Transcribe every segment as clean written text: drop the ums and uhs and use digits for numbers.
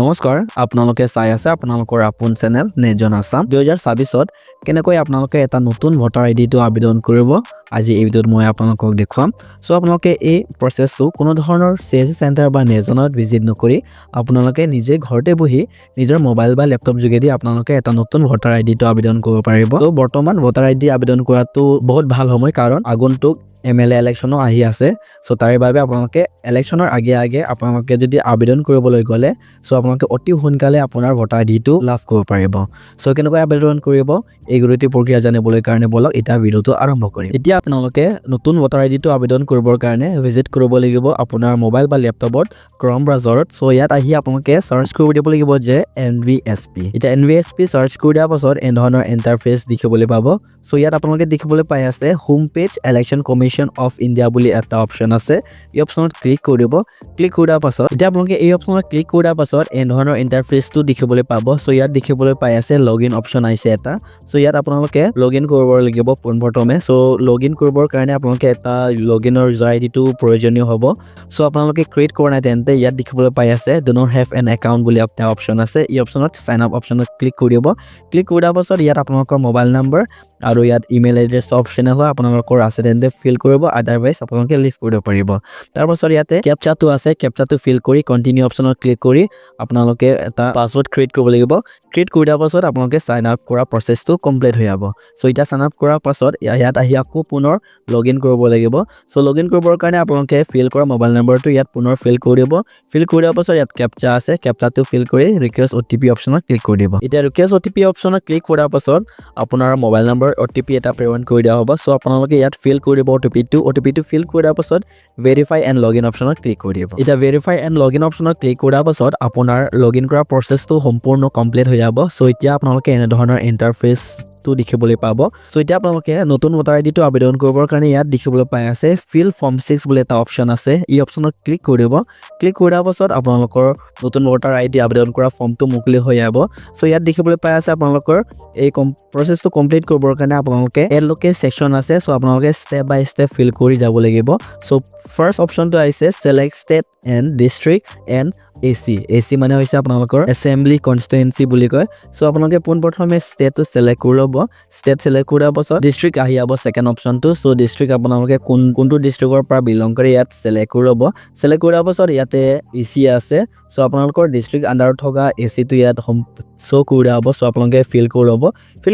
নমস্কাৰ আপোনালোকে চাই আছে আপোনালোকৰ আপোন চেনেল NetZone আসাম 2026ত কেনেকৈ আপোনালোকে এটা নতুন ভোটাৰ আইডিটো আবেদন কৰিব আজি এই ভিডিঅ'ত মই আপোনালোকক দেখুৱাম সো আপোনালোকে এই প্ৰসেছটো কোনো ধৰণৰ CSC চেণ্টাৰ বা NetZoneত ভিজিট নকৰি আপোনালোকে নিজে ঘৰতে বহি নিজৰ মোবাইল বা ল্যাপটপ যোগেদি আপোনালোকে এটা নতুন ভোটাৰ আইডিটো আবেদন কৰিব পাৰিব তো বৰ্তমান ভোটাৰ আইডি আবেদন কৰাটো বহুত ভাল সময় কাৰণ আগন্তুক MLA ইলেকশনো আহি আছে সো তাৰে বাবে আপোনালোকে ইলেকশনৰ আগে আপোনালোকে যদি আবেদন কৰিবলৈ গলে সো আপোনালোকে অতি সোনকালে আপোনাৰ ভোটাৰ আইডিটো লাভ কৰিব পাৰিব সো কেনেকৈ আবেদন কৰিব এই গুৰুত্বপূৰ্ণ প্ৰক্ৰিয়া জানিবলৈ কাৰণে বলক এটা ভিডিওটো আৰম্ভ কৰিম এতিয়া আপোনালোকে নতুন ভোটাৰ আইডিটো আবেদন কৰিবৰ কাৰণে ভিজিট কৰিব লাগিব আপোনাৰ মোবাইল বা ল্যাপটপত ক্ৰম ব্ৰাউজাৰত সো ইয়াত আহি আপোনালোকে সাৰ্চ কৰিব দিব লাগিব যে NVSP এটা NVSP সাৰ্চ কৰি দিয়াৰ পাছত এই ধৰণৰ ইন্টাৰফেস দেখিবলৈ পাব সো ইয়াত আপোনালোকে দেখিবলৈ পাই আছে home page election commission of India বুলি এটা অপচন আছে এই অপচনত ক্লিক কৰিব ক্লিক কৰাৰ পাছত এতিয়া আপোনালোকে এই অপচনত ক্লিক কৰাৰ পাছত এই ধৰণৰ ইন্টাৰফেসটো দেখিবলৈ পাব সো ইয়াত দেখিবলৈ পাই আছে লগইন অপচন আছে এটা সো ইয়াত আপোনালোকে লগইন কৰিব লাগিব পোনপ্ৰথমে সো লগইন কৰিবৰ কাৰণে আপোনালোকে এটা লগইনৰ আইডিটো প্ৰয়োজনীয় হ'ব সো আপোনালোকে ক্ৰিয়েট কৰা নাই তেন্তে ইয়াত দেখিবলৈ পাই আছে do not have N account বুলি এটা অপচন আছে এই অপচনত সাইন আপ অপচনত ক্লিক কৰিব ক্লিক কৰাৰ পাছত ইয়াত আপোনালোকৰ মোবাইল নম্বৰ আৰু ইয়াত ইমেইল এড্ৰেছ অপচনেল হয় আপোনালোকৰ আছে তেন্তে ফিল কৰিব আদাৰৱাইজ আপোনালোকে লিভ কৰিব পাৰিব তাৰ পাছত ইয়াতে ক্যাপচাটো আছে ক্যাপচাটো ফিল কৰি কন্টিনিউ অপচনত ক্লিক কৰি আপোনালোকে এটা পাসওয়াৰ্ড ক্ৰিয়েট কৰিব লাগিব ক্ৰিয়েট কৰাৰ পাছত আপোনালোকে সাইন আপ কৰা প্ৰসেছটো কমপ্লিট হৈ যাব সো এটা সাইন আপ কৰাৰ পাছত ইয়াত আহি আকৌ পুনৰ লগইন কৰিব লাগিব সো লগইন কৰিবৰ কাৰণে আপোনালোকে ফিল কৰা মোবাইল নম্বৰটো ইয়াত পুনৰ ফিল কৰিব ফিল কৰাৰ পাছত ইয়াত ক্যাপচা আছে ক্যাপচাটো ফিল কৰি ৰিকুৱেষ্ট OTP অপচনত ক্লিক কৰি দিব এতিয়া ৰিকুৱেষ্ট OTP অপচনত ক্লিক কৰাৰ পাছত আপোনাৰ মোবাইল নম্বৰ OTP এটা প্ৰেৰণ কৰি দিয়া হ'ব সো আপোনালোকে ইয়াত ফিল কৰিব OTP টো ফিল কৰাৰ পাছত ভেৰিফাই এণ্ড লগইন অপচনত ক্লিক কৰিব এটা ভেৰিফাই এণ্ড লগইন অপচনত ক্লিক কৰাৰ পাছত আপোনাৰ লগইন কৰা প্ৰসেছটো সম্পূৰ্ণ কমপ্লিট হৈ যাব সো এতিয়া আপোনালোকে এনে ধৰণৰ ইন্টাৰফেস তো দেখিবলৈ পাব সো এতিয়া আপোনালোকে নতুন ভোটাৰ আইডিটো আবেদন কৰিবৰ কাৰণে ইয়াত দেখিবলৈ পাই আছে ফিল ফৰ্ম 6 বুলি এটা অপচন আছে এই অপচনত ক্লিক কৰিব ক্লিক কৰাৰ পাছত আপোনালোকৰ নতুন ভোটাৰ আইডি আবেদন কৰা ফৰ্মটো মুকলি হৈ যাব সো ইয়াত দেখিবলৈ পাই আছে আপোনালোকৰ এই প্ৰসেছটো কমপ্লিট কৰিবৰ কাৰণে আপোনালোকে এলকে সেকশন আছে সো আপোনালোকে স্টেপ বাই স্টেপ ফিল কৰি যাব লাগিব সো ফাৰ্স্ট অপচনটো আছে select state and district and AC মানে হৈছে আপোনালোকৰ এসেম্বলি কনস্টিটুৱেন্সি বুলি কয় সো আপোনালোকে পোনপ্ৰথমে ষ্টেটটো সিলেক্ট কৰিব ষ্টেট সিলেক্ট কৰাৰ পাছত ডিস্ট্ৰিক্ট আহি যাব সেকেন্ড অপচনটো সো ডিস্ট্ৰিক্ট আপোনালোকে কোনটো ডিস্ট্ৰিক্টৰ পৰা বিলং কৰে ইয়াত সিলেক্ট কৰিব সিলেক্ট কৰাৰ পাছত ইয়াতে AC আছে সো আপোনালোকৰ ডিস্ট্ৰিক্ট আন্ডাৰত থকা AC টো ইয়াত শো কৰা হ'ব সো আপোনালোকে ফিল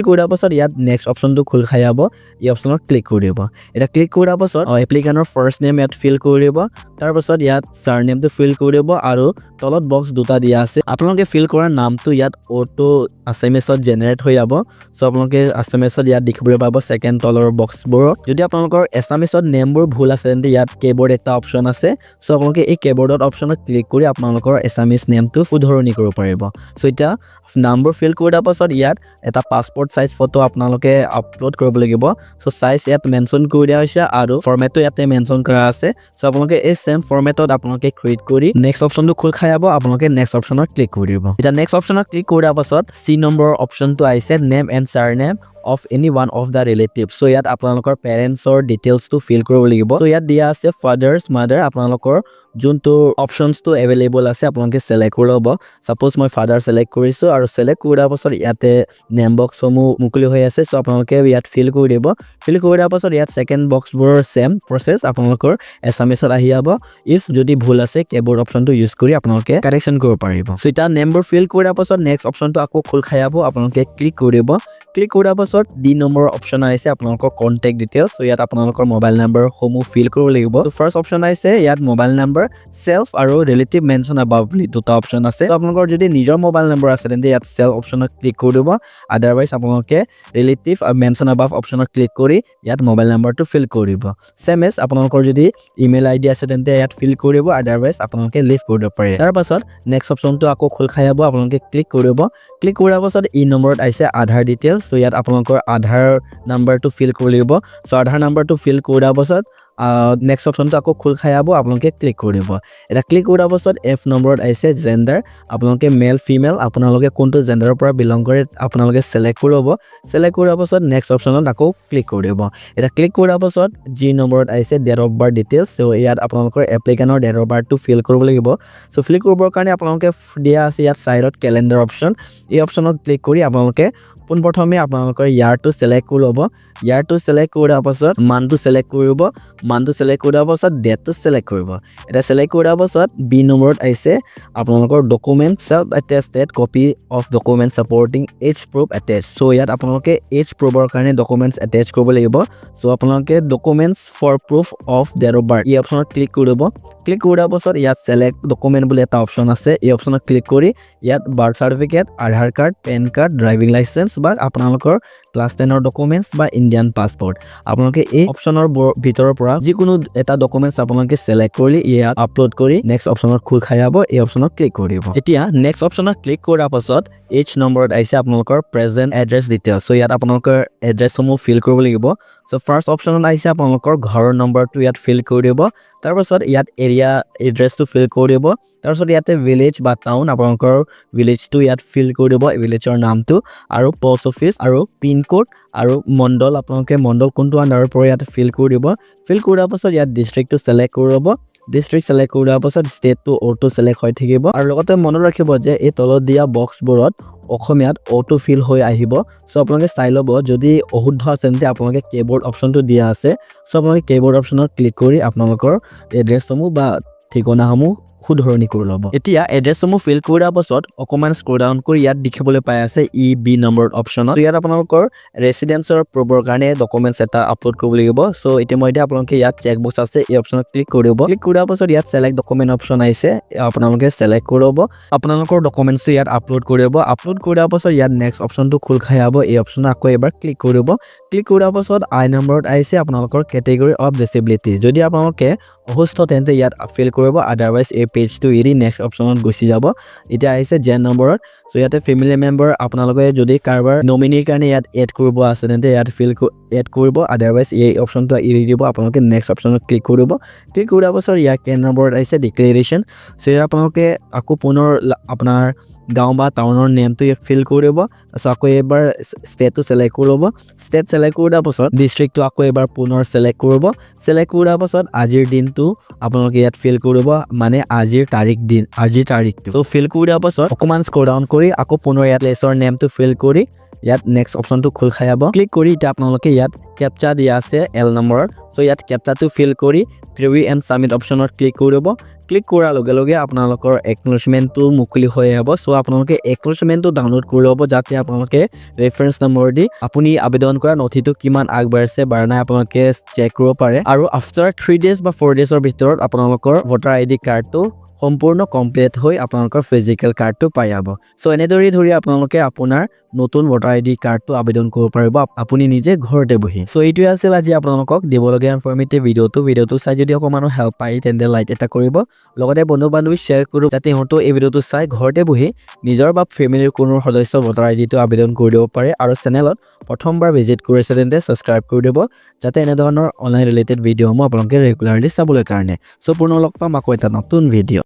কৰাৰ পাছত ইয়াত নেক্সট অপচনটো খোল খাই যাব এই অপচনত ক্লিক কৰিব এটা ক্লিক কৰাৰ পাছত এপ্লিকেন্টৰ ফাৰ্স্ট নেম ইয়াত ফিল কৰিব তাৰ পাছত ইয়াত সাৰনেমটো ফিল কৰিব আৰু তলত বক্স দুটা দিয়া আছে আপোনালোকে ফিল কৰা নামটো ইয়াত অটো আসামিছত জেনাৰেট হৈ যাব সো আপোনালোকে আসামিছত ইয়াত দেখিবলৈ পাব সেকেন্ড তলৰ বক্সবোৰ যদি আপোনালোকৰ আসামিছত নেমবোৰ ভুল আছে তেন্তে ইয়াত কিবোৰ্ড এটা অপচন আছে সো আপোনালোকে এই কিবোৰ্ডত অপচনত ক্লিক কৰি আপোনালোকৰ আসামিছ নেমটো শুধৰণি কৰিব পাৰিব সো এটা নামবোৰ ফিল কৰাৰ পাছত ইয়াত এটা পাসপোৰ্ট সাইজ ফটো আপোনালোকে আপলোড কৰিব লাগিব সো সাইজ ইয়াত মেনশন কৰি দিয়া হৈছে আৰু ফৰমেটটো ইয়াতে মেনশন কৰা আছে সো আপোনালোকে এই সেম ফৰমেটত আপোনালোকে ক্ৰিয়েট কৰি নেক্সট অপচনটো খোল খাই যাব আপোনালোকে নেক্সট অপচনত ক্লিক কৰিব এটা নেক্সট অপচনত ক্লিক কৰাৰ পাছত C নম্বৰ অপচনটো আহিছে name and surname of any one of the relatives so ইয়াত আপোনালোকৰ পেৰেন্টছৰ ডিটেইলছটো ফিল কৰিব লাগিব so ইয়াত দিয়া আছে ফাদাৰ্স মাদাৰ আপোনালোকৰ যোনটো অপচনছটো अवेलेबल আছে আপোনালোকে সিলেক্ট কৰিব সাপোজ মই ফাদাৰ সিলেক্ট কৰিছো আৰু সিলেক্ট কৰাৰ পাছত ইয়াতে নেম বক্সসমূহ মুকলি হৈ আছে so আপোনালোকে ইয়াত ফিল কৰি দিব ফিল কৰাৰ পাছত ইয়াত সেকেন্ড বক্সবোৰ সেম প্ৰসেছ আপোনালোকৰ এছামিছত আহি যাব ইফ যদি ভুল আছে কিবোৰ্ড অপচনটো ইউজ কৰি আপোনালোকে কাৰেকচন কৰিব পাৰিব so এটা নেমবোৰ ফিল কৰাৰ পাছত নেক্সট অপচনটো আকৌ খোল খাই যাব আপোনালোকে ক্লিক কৰিব ক্লিক কৰাৰ পাছত ডি নম্বৰ অপচন আছে আপোনালোকৰ কন্টাক্ট ডিটেইলছ সো ইয়াত আপোনালোকৰ মোবাইল নম্বৰ সমূহ ফিল কৰিব লাগিব সো ফাৰ্স্ট অপচন আছে ইয়াত মোবাইল নম্বৰ সেলফ আৰু ৰিলেটিভ মেনশন আবাভ বুলি দুটা অপচন আছে সো আপোনালোকৰ যদি নিজৰ মোবাইল নম্বৰ আছে তেন্তে ইয়াত সেলফ অপচনত ক্লিক কৰিব আদাৰৱাইজ আপোনালোকে ৰিলেটিভ আৰু মেনশন আবাভ অপচনত ক্লিক কৰি ইয়াত মোবাইল নম্বৰটো ফিল কৰিব সেম এজ আপোনালোকৰ যদি ইমেইল আইডি আছে তেন্তে ইয়াত ফিল কৰিব আদাৰৱাইজ আপোনালোকে লিভ কৰিব পাৰে তাৰ পাছত নেক্সট অপচনটো আকৌ খোল খাই যাব আপোনালোকে ক্লিক কৰিব ক্লিক কৰাৰ পাছত ই নম্বৰত আছে আধাৰ ডিটেইলছ সো ইয়াত আপোনালোকৰ আধাৰ নাম্বাৰটো ফিল কৰিব লাগিব সো আধাৰ নাম্বাৰটো ফিল কৰাৰ পাছত নেক্সট অপশনটো আকৌ খোল খাই যাব আপোনালোকে ক্লিক কৰিব এটা ক্লিক কৰাৰ পাছত F নম্বৰত আহিছে জেন্ডাৰ আপোনালোকে মেল ফিমেল আপোনালোকে কোনটো জেন্ডাৰৰ পৰা বিলং কৰে আপোনালোকে সিলেক্ট কৰিব সিলেক্ট কৰাৰ পাছত নেক্সট অপশনত আকৌ ক্লিক কৰিব এটা ক্লিক কৰাৰ পাছত G নম্বৰত আহিছে date of birth details so ইয়াত আপোনালোকৰ এপ্লিকেন্টৰ ডেট অফ বাৰ্থটো ফিল কৰিব লাগিব সো ফিল কৰিবৰ কাৰণে আপোনালোকে দিয়া আছে ইয়াত সাইডত ক্যালেন্ডাৰ অপশন এই অপশনত ক্লিক কৰি আপোনালোকে পোনপ্ৰথমে আপোনালোকৰ ইয়াৰটো সিলেক্ট কৰিব ইয়াৰটো সিলেক্ট কৰাৰ পাছত মানটো সিলেক্ট কৰিব মানটো সিলেক্ট কৰাৰ পাছত ডেটটো সিলেক্ট কৰিব এটা সিলেক্ট কৰাৰ পাছত বি নম্বৰত আহিছে আপোনালোকৰ document self attested copy of document supporting as proof attach so ইয়াত আপোনালোকে এজ প্ৰুফৰ কাৰণে ডকুমেন্টছ অ্যাটাচ কৰিব লাগিব সো আপোনালোকে documents for proof of date of birth এই অপশনত ক্লিক কৰিব ক্লিক কৰাৰ পাছত ইয়াত সিলেক্ট ডকুমেন্ট বুলি এটা অপশন আছে এই অপশনত ক্লিক কৰি ইয়াত birth certificate Aadhaar card PAN card driving licence বা আপোনালোকৰ ক্লাছ 10 ৰ ডকুমেন্টছ বা ইণ্ডিয়ান পাছপোৰ্ট আপোনালোকে এই অপশনৰ ভিতৰৰ পৰা যিকোনো এটা ডকুমেন্টছ আপোনালোকে সিলেক্ট কৰি ইয়াত আপলোড কৰি নেক্সট অপশনত খোল খাই যাব এই অপশনত ক্লিক কৰিব এতিয়া নেক্সট অপশনত ক্লিক কৰাৰ পাছত H নম্বৰত আহিছে আপোনালোকৰ প্ৰেজেন্ট এড্ৰেছ ডিটেইলছ সো ইয়াত আপোনালোকৰ এড্ৰেছসমূহ ফিল কৰিব লাগিব সো ফাৰ্স্ট অপশনত আহিছে আপোনালোকৰ ঘৰৰ নম্বৰটো ইয়াত ফিল কৰি দিব তাৰ পাছত ইয়াত এৰিয়া এড্ৰেছটো ফিল কৰি দিব তাৰ পাছত ইয়াতে ভিলেজ বা টাউন আপোনালোকৰ ভিলেজটো ইয়াত ফিল কৰি দিব ভিলেজৰ নামটো আৰু পোষ্ট অফিচ আৰু পিন কোড আৰু মণ্ডল আপোনালোকে মণ্ডল কোনটো আণ্ডাৰৰ পৰা ইয়াত ফিল কৰি দিব ফিল কৰাৰ পাছত ইয়াত ডিস্ট্ৰিক্টটো সিলেক্ট কৰিব ডিস্ট্ৰিক্ট সিলেক্ট কৰাৰ পাছত ষ্টেটটো অটো সিলেক্ট হৈ থাকিব আৰু লগতে মনত ৰাখিব যে এই তলত দিয়া বক্সবোৰত অসমীয়াত অটো ফিল হৈ আহিব সো আপোনালোকে চাই ল'ব যদি অশুদ্ধ আছে তেন্তে আপোনালোকে কিবোৰ্ড অপশনটো দিয়া আছে সো আপোনালোকে কিবোৰ্ড অপশনত ক্লিক কৰি আপোনালোকৰ এড্ৰেছসমূহ বা ঠিকনাসমূহ শুধৰণি কৰি ল'ব এতিয়া এড্ৰেছসমূহ ফিল কৰাৰ পাছত অকমান স্ক্ৰল ডাউন কৰি ইয়াত দেখিবলৈ পাই আছে B নম্বৰ অপশনত ইয়াত আপোনালোকৰ ৰেসিডেন্সৰ প্ৰবৰ কাৰণে ডকুমেন্টছ এটা আপলোড কৰিব লাগিব সো ইতিমধ্যে আপোনালোকে ইয়াত চেক বক্স আছে এই অপশনত ক্লিক কৰিব ক্লিক কৰাৰ পাছত ইয়াত সিলেক্ট ডকুমেন্ট অপশন আহিছে আপোনালোকে সিলেক্ট কৰিব আপোনালোকৰ ডকুমেন্টছটো ইয়াত আপলোড কৰিব আপলোড কৰাৰ পাছত ইয়াত নেক্সট অপশনটো খোল খাই যাব এই অপশনত আকৌ এবাৰ ক্লিক কৰিব ক্লিক কৰাৰ পাছত I নম্বৰত আহিছে আপোনালোকৰ কেটেগৰী অফ ডিসেবিলিটি যদি আপোনালোকে অসুস্থ তেন্তে ইয়াত ফিল কৰিব আদাৰৱাইজ এই পেজটো এৰি নেক্সট অপশনত গুচি যাব এতিয়া আহিছে জেন নম্বৰত সো ইয়াতে ফ্যামিলি মেম্বাৰ আপোনালোকে যদি কাৰবাৰ নমিনিৰ কাৰণে ইয়াত এড কৰিব আছে তেন্তে ইয়াত ফিল এড কৰিব আদাৰৱাইজ এই অপশনটো এৰি দিব আপোনালোকে নেক্সট অপশনত ক্লিক কৰিব ক্লিক কৰাৰ পাছত ইয়াত কেন নম্বৰত আহিছে ডিক্লেৰেশ্যন সো আপোনালোকে আকৌ পুনৰ আপোনাৰ গাঁও বা টাউনৰ নেমটো ইয়াত ফিল কৰিব সো আকৌ এবাৰ ষ্টেটটো সিলেক্ট কৰিব ষ্টেট সিলেক্ট কৰাৰ পাছত ডিস্ট্ৰিক্টটো আকৌ এবাৰ পুনৰ সিলেক্ট কৰিব সিলেক্ট কৰাৰ পাছত আজিৰ দিনটো আপোনালোকে ইয়াত ফিল কৰিব মানে আজিৰ তাৰিখটো সো ফিল কৰাৰ পাছত অকমান স্ক্ৰল ডাউন কৰি আকৌ পুনৰ ইয়াত প্লেছৰ নেমটো ফিল কৰি ইয়াত নেক্সট অপশনটো খোল খাই যাব ক্লিক কৰি এটা আপোনালোকে ইয়াত ক্যাপচা দিয়া আছে L নম্বৰত সো ইয়াত ক্যাপচাটো ফিল কৰি প্ৰিভিউ এণ্ড সাবমিট অপশনত ক্লিক কৰিব ক্লিক কৰাৰ লগে লগে আপোনালোকৰ একনলেজমেন্টটো মুকলি হৈ আহিব সো আপোনালোকে একনলেজমেন্টটো ডাউনলোড কৰি ল'ব যাতে আপোনালোকে ৰেফাৰেন্স নম্বৰ দি আপুনি আবেদন কৰা নথিটো কিমান আগবাঢ়িছে বা নাই আপোনালোকে চেক কৰিব পাৰে আৰু আফটাৰ 3 ডেজ বা 4 ডেজৰ ভিতৰত আপোনালোকৰ ভোটাৰ আইডি কাৰ্ডটো সম্পূৰ্ণ কমপ্লিট হৈ আপোনালোকৰ ফিজিক্যাল কাৰ্ডটো পাই যাব সো এনেদৰে ধৰি আপোনালোকে আপোনাৰ নতুন ভোটাৰ আইডি কাৰ্ডটো আবেদন কৰিব পাৰিব আপুনি নিজে ঘৰতে বহি সো এইটোৱে আছিল আজি আপোনালোকক দিবলগীয়া ইনফৰমেটিভ ভিডিওটো চাই যদি অকমানো হেল্প পাই তেন্তে লাইক এটা কৰিব লগতে বন্ধু বান্ধৱী শ্বেয়াৰ কৰিব যাতে হয়তো এই ভিডিওটো চাই ঘৰতে বহি নিজৰ বা ফ্যামিলিৰ কোনো সদস্য ভোটাৰ আইডিটো আবেদন কৰি দিব পাৰে আৰু চেনেলত প্ৰথমবাৰ ভিজিট কৰিছে তেন্তে সাবস্ক্ৰাইব কৰি দিব যাতে এনে ধৰণৰ অনলাইন ৰিলেটেড ভিডিওসমূহ আপোনালোকে ৰেগুলাৰলি চাবলৈ কাৰণে সো পুনৰ লগ পাম আকৌ এটা নতুন ভিডিও